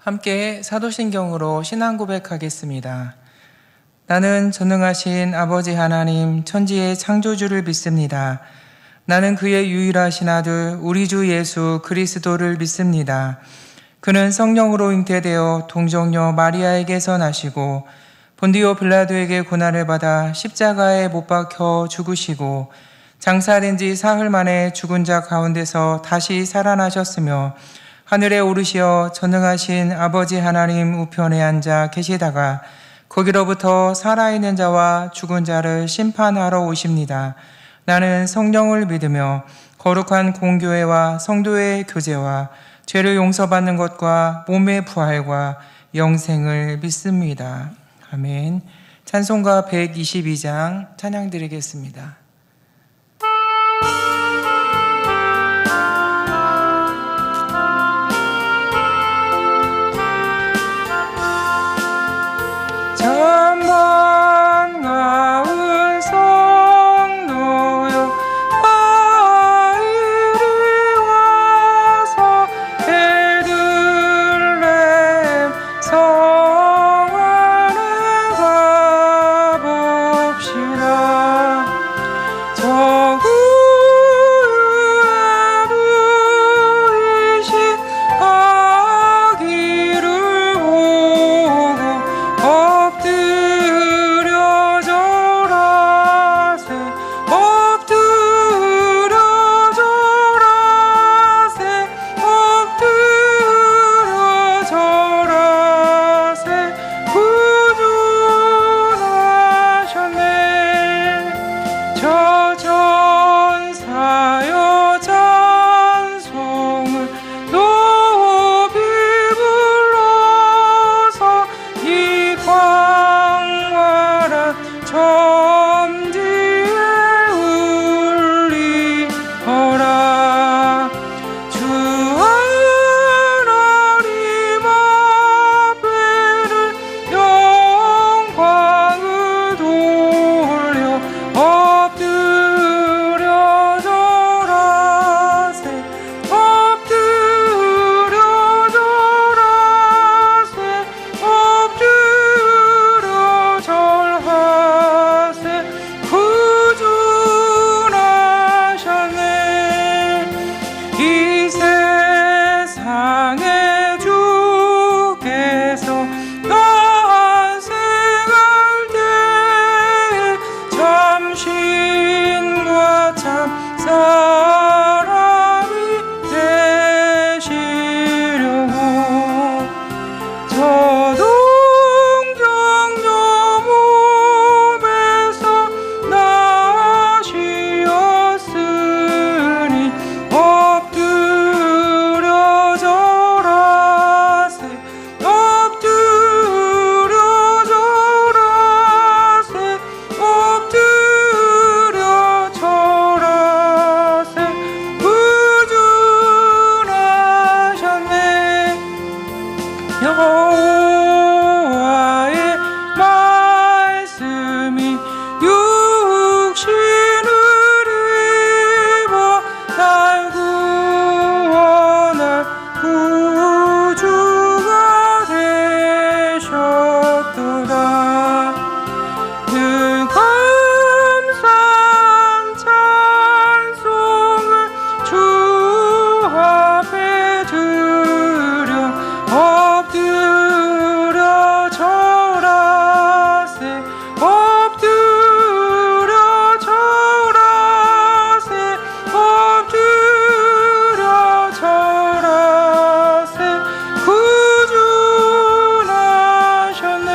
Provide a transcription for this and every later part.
함께 사도신경으로 신앙 고백하겠습니다. 나는 전능하신 아버지 하나님 천지의 창조주를 믿습니다. 나는 그의 유일하신 아들 우리 주 예수 그리스도를 믿습니다. 그는 성령으로 잉태되어 동정녀 마리아에게서 나시고 본디오 빌라도에게 고난을 받아 십자가에 못 박혀 죽으시고 장사된 지 사흘 만에 죽은 자 가운데서 다시 살아나셨으며 하늘에 오르시어 전능하신 아버지 하나님 우편에 앉아 계시다가 거기로부터 살아있는 자와 죽은 자를 심판하러 오십니다. 나는 성령을 믿으며 거룩한 공교회와 성도의 교제와 죄를 용서받는 것과 몸의 부활과 영생을 믿습니다. 아멘. 찬송가 122장 찬양 드리겠습니다. 반가운 성도여 다 이리 와서 베들레헴 성 안에 가봅시다. 저 구유에 누이신 아기를 보고 엎드려 절하세 엎드려 절하세 엎드려 절하세 구주나셨네. 저 전사여 찬송을 높이 불러서 이 광활한 점지에 울리어라. 주 하나님 앞에는 영광을 돌려 엎드려 절하세 엎드려 절하세 엎드려 절하세 구주나셨네. 이 세상에 주께서 난생할 때에 참신과 참 사람이 되시려고 저 동정녀 몸에서 나시었으니 엎드려 절하세 엎드려 절하세 엎드려 절하세 구주나셨네. 여호와의 말씀이 육신을 입어 날 구원할 구주가 되셨도다. 그 감사한 찬송을 주 앞에 드려 엎드려 절하세 엎드려 절하세 엎드려 절하세 구주나셨네.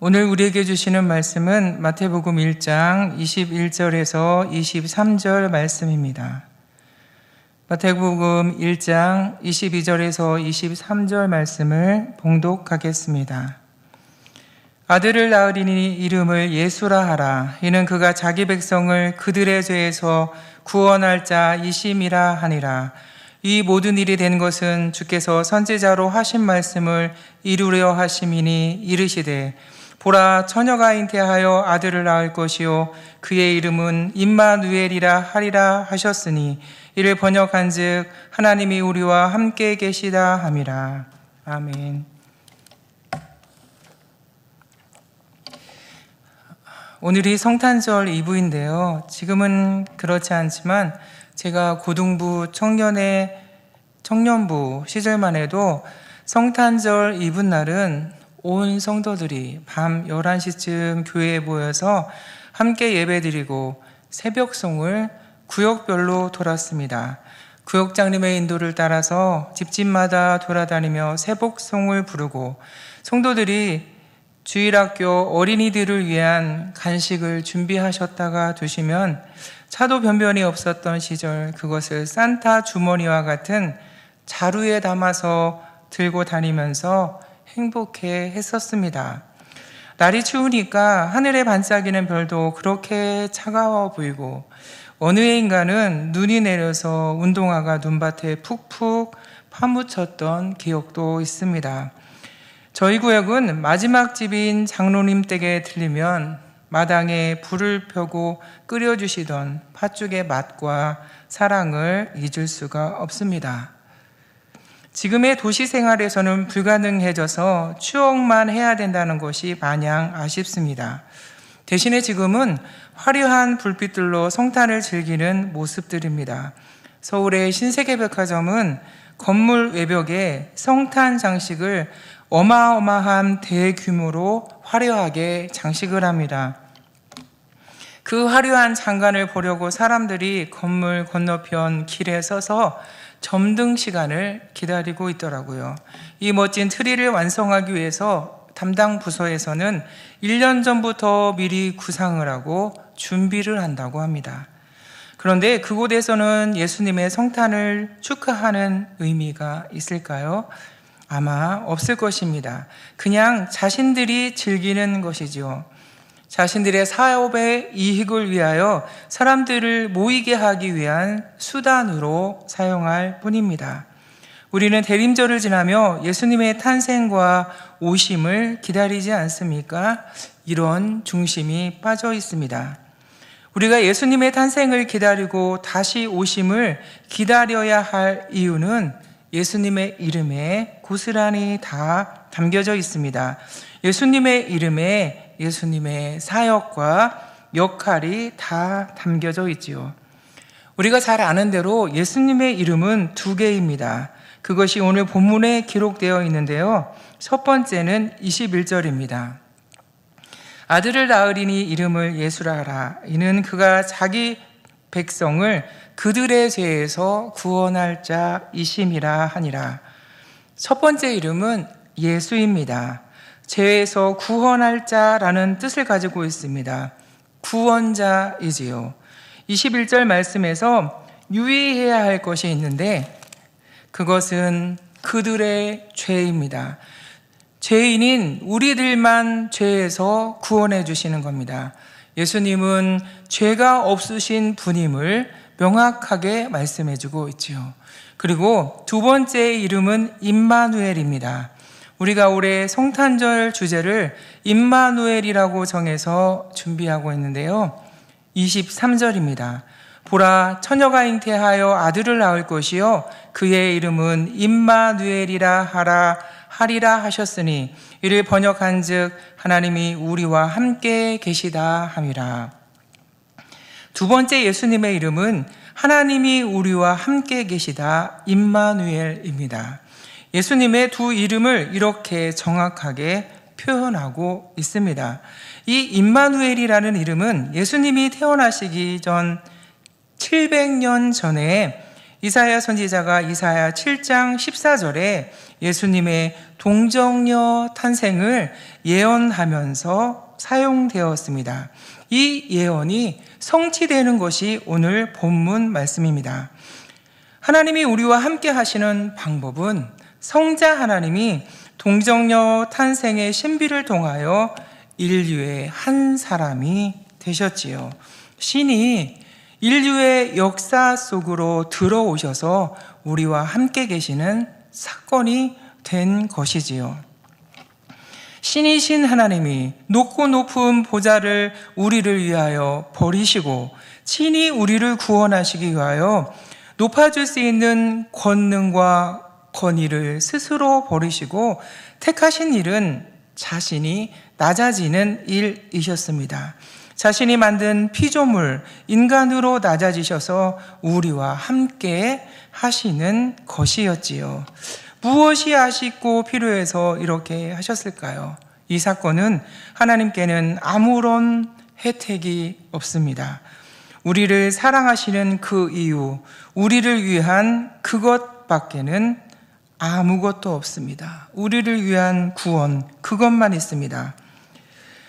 오늘 우리에게 주시는 말씀은 마태복음 1장 21절에서 23절 말씀입니다. 마태복음 1장 22절에서 23절 말씀을 봉독하겠습니다. 아들을 낳으리니 이름을 예수라 하라. 이는 그가 자기 백성을 그들의 죄에서 구원할 자이심이라 하니라. 이 모든 일이 된 것은 주께서 선지자로 하신 말씀을 이루려 하심이니 이르시되 보라, 처녀가 잉태하여 아들을 낳을 것이요 그의 이름은 임마누엘이라 하리라 하셨으니 이를 번역한즉 하나님이 우리와 함께 계시다 함이라. 아멘. 오늘이 성탄절 이브인데요. 지금은 그렇지 않지만 제가 고등부 청년부 시절만 해도 성탄절 이브날은 온 성도들이 밤 11시쯤 교회에 모여서 함께 예배드리고 새벽송을 구역별로 돌았습니다. 구역장님의 인도를 따라서 집집마다 돌아다니며 새벽송을 부르고 성도들이 주일학교 어린이들을 위한 간식을 준비하셨다가 두시면 차도 변변이 없었던 시절 그것을 산타 주머니와 같은 자루에 담아서 들고 다니면서 행복해 했었습니다. 날이 추우니까 하늘에 반짝이는 별도 그렇게 차가워 보이고 어느 해인가는 눈이 내려서 운동화가 눈밭에 푹푹 파묻혔던 기억도 있습니다. 저희 구역은 마지막 집인 장로님 댁에 들리면 마당에 불을 펴고 끓여주시던 팥죽의 맛과 사랑을 잊을 수가 없습니다. 지금의 도시 생활에서는 불가능해져서 추억만 해야 된다는 것이 마냥 아쉽습니다. 대신에 지금은 화려한 불빛들로 성탄을 즐기는 모습들입니다. 서울의 신세계백화점은 건물 외벽에 성탄 장식을 어마어마한 대규모로 화려하게 장식을 합니다. 그 화려한 장관을 보려고 사람들이 건물 건너편 길에 서서 점등 시간을 기다리고 있더라고요. 이 멋진 트리를 완성하기 위해서 담당 부서에서는 1년 전부터 미리 구상을 하고 준비를 한다고 합니다. 그런데 그곳에서는 예수님의 성탄을 축하하는 의미가 있을까요? 아마 없을 것입니다. 그냥 자신들이 즐기는 것이죠. 자신들의 사업의 이익을 위하여 사람들을 모이게 하기 위한 수단으로 사용할 뿐입니다. 우리는 대림절을 지나며 예수님의 탄생과 오심을 기다리지 않습니까? 이런 중심이 빠져 있습니다. 우리가 예수님의 탄생을 기다리고 다시 오심을 기다려야 할 이유는 예수님의 이름에 고스란히 다 담겨져 있습니다. 예수님의 이름에 예수님의 사역과 역할이 다 담겨져 있지요. 우리가 잘 아는 대로 예수님의 이름은 2개입니다. 그것이 오늘 본문에 기록되어 있는데요. 첫 번째는 21절입니다. 아들을 낳으리니 이름을 예수라 하라. 이는 그가 자기 백성을 그들의 죄에서 구원할 자이심이라 하니라. 첫 번째 이름은 예수입니다. 죄에서 구원할 자라는 뜻을 가지고 있습니다. 구원자이지요. 21절 말씀에서 유의해야 할 것이 있는데 그것은 그들의 죄입니다. 죄인인 우리들만 죄에서 구원해 주시는 겁니다. 예수님은 죄가 없으신 분임을 명확하게 말씀해 주고 있지요. 그리고 두 번째 이름은 임마누엘입니다. 우리가 올해 성탄절 주제를 임마누엘이라고 정해서 준비하고 있는데요. 23절입니다. 보라, 처녀가 잉태하여 아들을 낳을 것이요 그의 이름은 임마누엘이라 하리라 하셨으니 이를 번역한즉 하나님이 우리와 함께 계시다 함이라. 두 번째 예수님의 이름은 하나님이 우리와 함께 계시다 임마누엘입니다. 예수님의 두 이름을 이렇게 정확하게 표현하고 있습니다. 이 임마누엘이라는 이름은 예수님이 태어나시기 전 700년 전에 이사야 선지자가 이사야 7장 14절에 예수님의 동정녀 탄생을 예언하면서 사용되었습니다. 이 예언이 성취되는 것이 오늘 본문 말씀입니다. 하나님이 우리와 함께 하시는 방법은 성자 하나님이 동정녀 탄생의 신비를 통하여 인류의 한 사람이 되셨지요. 신이 인류의 역사 속으로 들어오셔서 우리와 함께 계시는 사건이 된 것이지요. 신이신 하나님이 높고 높은 보좌를 우리를 위하여 버리시고 친히 우리를 구원하시기 위하여 높아질 수 있는 권능과 권위를 스스로 버리시고 택하신 일은 자신이 낮아지는 일이셨습니다. 자신이 만든 피조물 인간으로 낮아지셔서 우리와 함께 하시는 것이었지요. 무엇이 아쉽고 필요해서 이렇게 하셨을까요? 이 사건은 하나님께는 아무런 혜택이 없습니다. 우리를 사랑하시는 그 이유, 우리를 위한 그것밖에는 아무것도 없습니다. 우리를 위한 구원, 그것만 있습니다.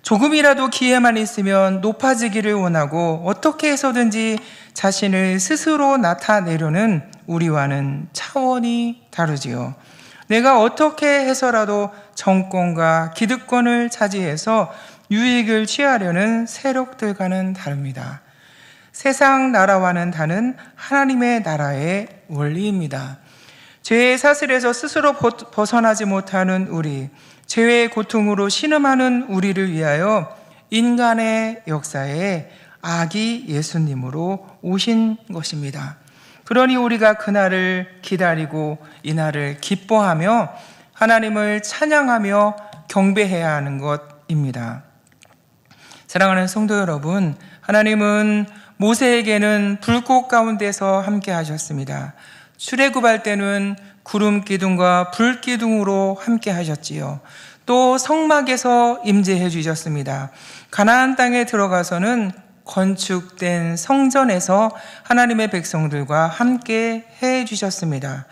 조금이라도 기회만 있으면 높아지기를 원하고 어떻게 해서든지 자신을 스스로 나타내려는 우리와는 차원이 다르지요. 내가 어떻게 해서라도 정권과 기득권을 차지해서 유익을 취하려는 세력들과는 다릅니다. 세상 나라와는 다른 하나님의 나라의 원리입니다. 죄의 사슬에서 스스로 벗어나지 못하는 우리, 죄의 고통으로 신음하는 우리를 위하여 인간의 역사에 아기 예수님으로 오신 것입니다. 그러니 우리가 그날을 기다리고 이날을 기뻐하며 하나님을 찬양하며 경배해야 하는 것입니다. 사랑하는 성도 여러분, 하나님은 모세에게는 불꽃 가운데서 함께 하셨습니다. 출애굽할 때는 구름 기둥과 불 기둥으로 함께 하셨지요. 또 성막에서 임재해 주셨습니다. 가나안 땅에 들어가서는 건축된 성전에서 하나님의 백성들과 함께 해 주셨습니다.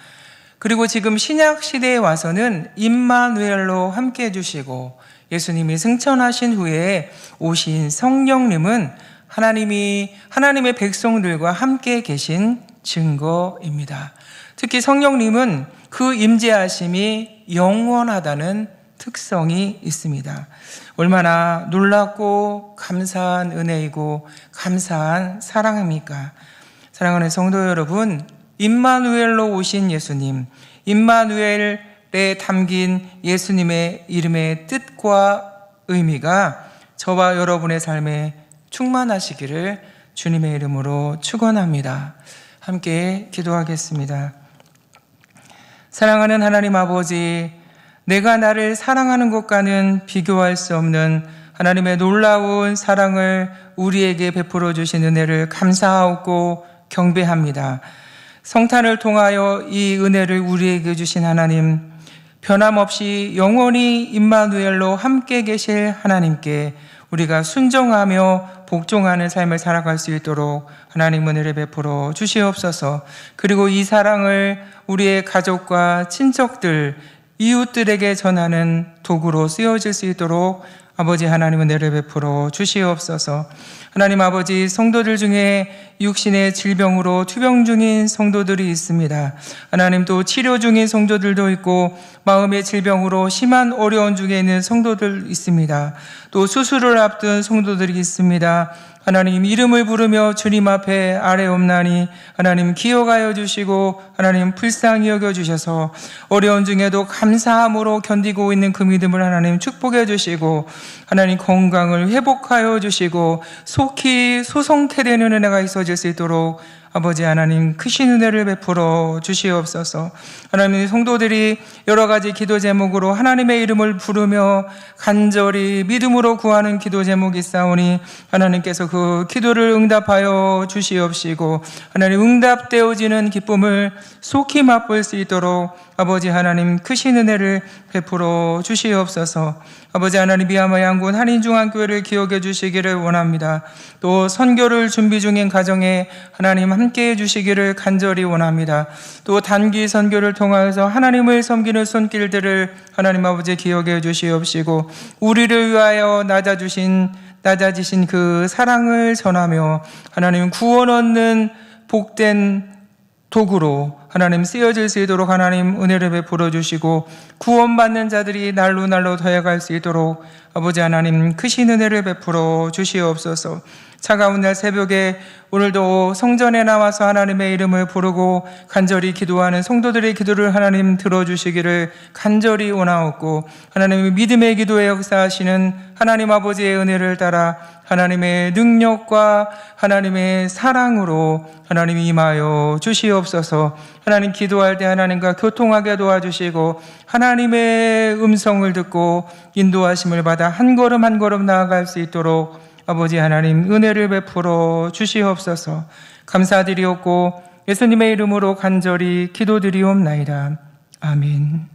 그리고 지금 신약 시대에 와서는 임마누엘로 함께 해 주시고 예수님이 승천하신 후에 오신 성령님은 하나님의 백성들과 함께 계신 증거입니다. 특히 성령님은 그 임재하심이 영원하다는 특성이 있습니다. 얼마나 놀랍고 감사한 은혜이고 감사한 사랑입니까? 사랑하는 성도 여러분, 임마누엘로 오신 예수님, 임마누엘에 담긴 예수님의 이름의 뜻과 의미가 저와 여러분의 삶에 충만하시기를 주님의 이름으로 축원합니다. 함께 기도하겠습니다. 사랑하는 하나님 아버지, 내가 나를 사랑하는 것과는 비교할 수 없는 하나님의 놀라운 사랑을 우리에게 베풀어 주신 은혜를 감사하고 경배합니다. 성탄을 통하여 이 은혜를 우리에게 주신 하나님, 변함없이 영원히 임마누엘로 함께 계실 하나님께 우리가 순종하며 복종하는 삶을 살아갈 수 있도록 하나님 은혜를 베풀어 주시옵소서. 그리고 이 사랑을 우리의 가족과 친척들, 이웃들에게 전하는 도구로 쓰여질 수 있도록 아버지 하나님 은혜를 베풀어 주시옵소서. 하나님 아버지, 성도들 중에 육신의 질병으로 투병 중인 성도들이 있습니다. 하나님, 또 치료 중인 성도들도 있고 마음의 질병으로 심한 어려운 중에 있는 성도들 있습니다. 또 수술을 앞둔 성도들이 있습니다. 하나님, 이름을 부르며 주님 앞에 아뢰옵나니 하나님 기억하여 주시고 하나님 불쌍히 여겨주셔서 어려운 중에도 감사함으로 견디고 있는 그 믿음을 하나님 축복해 주시고 하나님 건강을 회복하여 주시고 속히 소성케 되는 은혜가 있어질 수 있도록 아버지 하나님 크신 은혜를 베풀어 주시옵소서. 하나님, 성도들이 여러 가지 기도 제목으로 하나님의 이름을 부르며 간절히 믿음으로 구하는 기도 제목이 있사오니 하나님께서 그 기도를 응답하여 주시옵시고 하나님 응답되어지는 기쁨을 속히 맛볼 수 있도록 아버지 하나님 크신 은혜를 베풀어 주시옵소서. 아버지 하나님, 미야마 양군 한인중앙교회를 기억해 주시기를 원합니다. 또 선교를 준비 중인 가정에 하나님 함께해 주시기를 간절히 원합니다. 또 단기 선교를 통하여서 하나님을 섬기는 손길들을 하나님 아버지 기억해 주시옵시고 우리를 위하여 낮아지신 그 사랑을 전하며 하나님 구원 얻는 복된 도구로 하나님 쓰여질 수 있도록 하나님 은혜를 베풀어 주시고 구원받는 자들이 날로 더해갈 수 있도록 아버지 하나님 크신 은혜를 베풀어 주시옵소서. 차가운 날 새벽에 오늘도 성전에 나와서 하나님의 이름을 부르고 간절히 기도하는 성도들의 기도를 하나님 들어주시기를 간절히 원하옵고, 하나님의 믿음의 기도에 역사하시는 하나님 아버지의 은혜를 따라 하나님의 능력과 하나님의 사랑으로 하나님이 임하여 주시옵소서. 하나님 기도할 때 하나님과 교통하게 도와주시고 하나님의 음성을 듣고 인도하심을 받아 한 걸음 한 걸음 나아갈 수 있도록 아버지 하나님 은혜를 베풀어 주시옵소서. 감사드리옵고 예수님의 이름으로 간절히 기도드리옵나이다. 아멘.